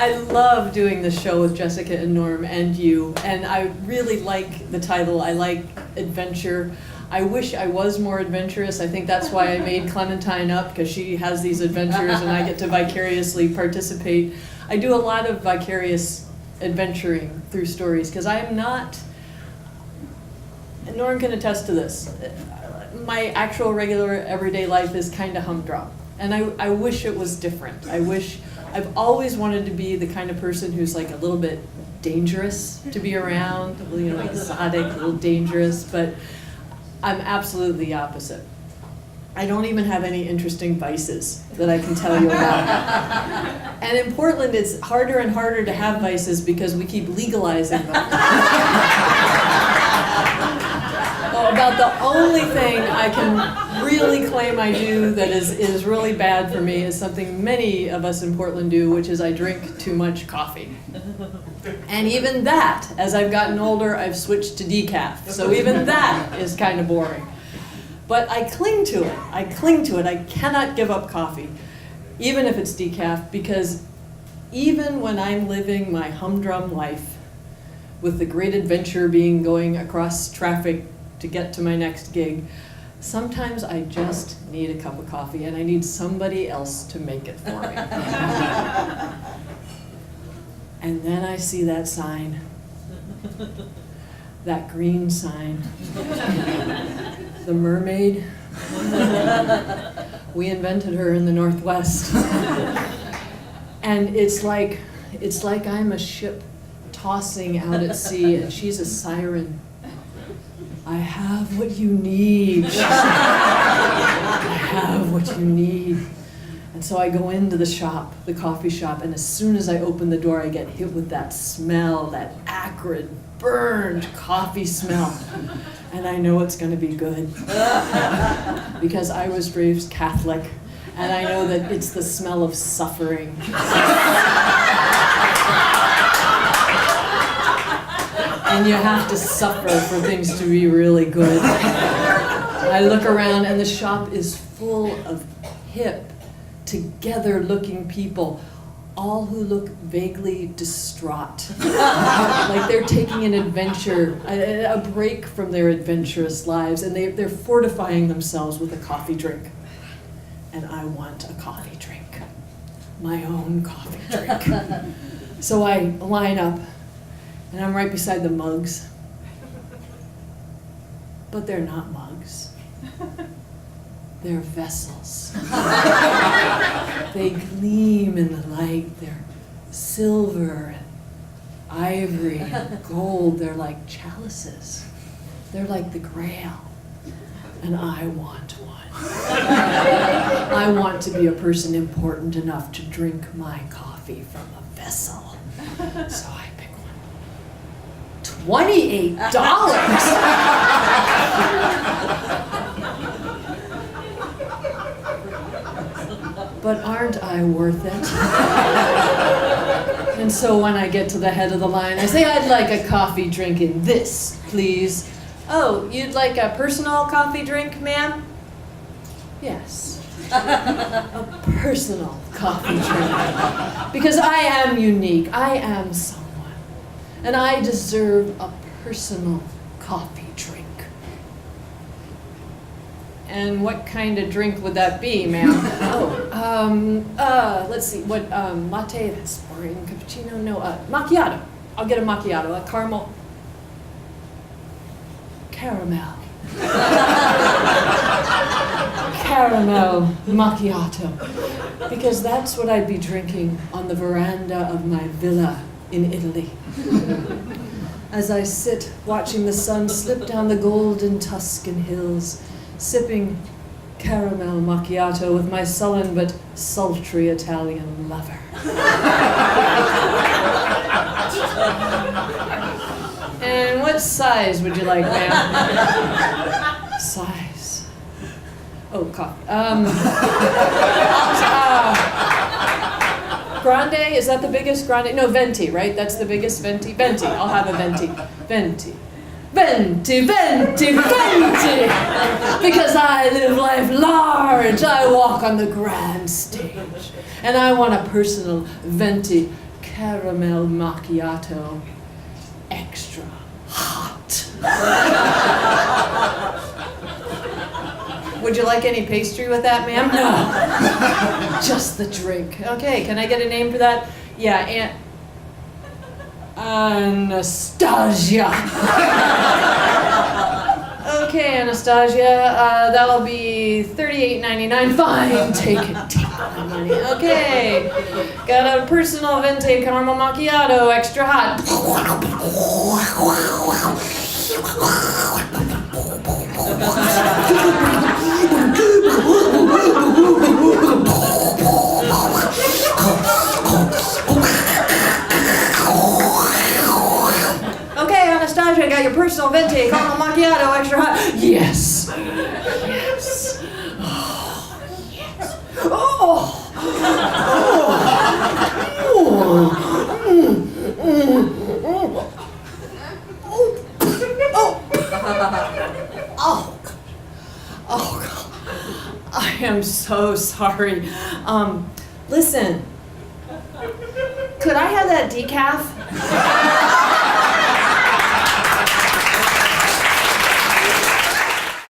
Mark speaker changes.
Speaker 1: I love doing this show with Jessica and Norm and you, and I really like the title. I like adventure. I wish I was more adventurous. I think that's why I made Clementine up, because she has these adventures and I get to vicariously participate. I do a lot of vicarious adventuring through stories, because I am not, and Norm can attest to this, my actual regular everyday life is kind of humdrum. And I wish it was different. I've always wanted to be the kind of person who's like a little bit dangerous to be around, you know, exotic, a little dangerous, but I'm absolutely the opposite. I don't even have any interesting vices that I can tell you about. And in Portland, it's harder and harder to have vices because we keep legalizing them. Well, about the only thing I can really claim I do that is really bad for me is something many of us in Portland do, which is I drink too much coffee. And even that, as I've gotten older, I've switched to decaf. So even that is kind of boring. But I cling to it. I cling to it. I cannot give up coffee, even if it's decaf, because even when I'm living my humdrum life, with the great adventure being going across traffic to get to my next gig, sometimes I just need a cup of coffee and I need somebody else to make it for me. And then I see that sign, that green sign, the mermaid. We invented her in the Northwest. And it's like I'm a ship tossing out at sea and she's a siren. I have what you need. I have what you need. And so I go into the shop, the coffee shop, and as soon as I open the door, I get hit with that smell, that acrid, burned coffee smell. And I know it's going to be good. Because I was raised Catholic, and I know that it's the smell of suffering. And you have to suffer for things to be really good. I look around and the shop is full of hip, together-looking people, all who look vaguely distraught. Like they're taking an adventure, a break from their adventurous lives, and they're fortifying themselves with a coffee drink. And I want a coffee drink, my own coffee drink. So I line up. And I'm right beside the mugs. But they're not mugs. They're vessels. They gleam in the light. They're silver and ivory and gold. They're like chalices. They're like the Grail. And I want one. I want to be a person important enough to drink my coffee from a vessel. So I pick one. $28. But aren't I worth it? And so when I get to the head of the line, I say, I'd like a coffee drink in this, please. Oh, you'd like a personal coffee drink, ma'am? Yes. A personal coffee drink. Because I am unique. I am someone. And I deserve a personal coffee drink. And what kind of drink would that be, ma'am? Let's see, what, latte, that's boring, cappuccino, no, macchiato. I'll get a macchiato, a caramel macchiato. Because that's what I'd be drinking on the veranda of my villa in Italy. As I sit watching the sun slip down the golden Tuscan hills, sipping caramel macchiato with my sullen but sultry Italian lover. And what size would you like, ma'am? Size. Oh, coffee. Grande, is that the biggest grande? No, venti, right? That's the biggest venti. Venti, I'll have a venti. Venti. Venti, venti, venti! Because I live life large. I walk on the grand stage. And I want a personal venti caramel macchiato, extra hot. Would you like any pastry with that, ma'am? No, just the drink. Okay, can I get a name for that? Yeah, Anastasia. Okay, Anastasia, that'll be $38.99. Fine, take my money. Okay, got a personal venti caramel macchiato, extra hot. Okay, Anastasia, got your personal venti caramel macchiato, extra hot. Yes. Yes. Oh, yes. Oh. Oh, I am so sorry. Listen, could I have that decaf?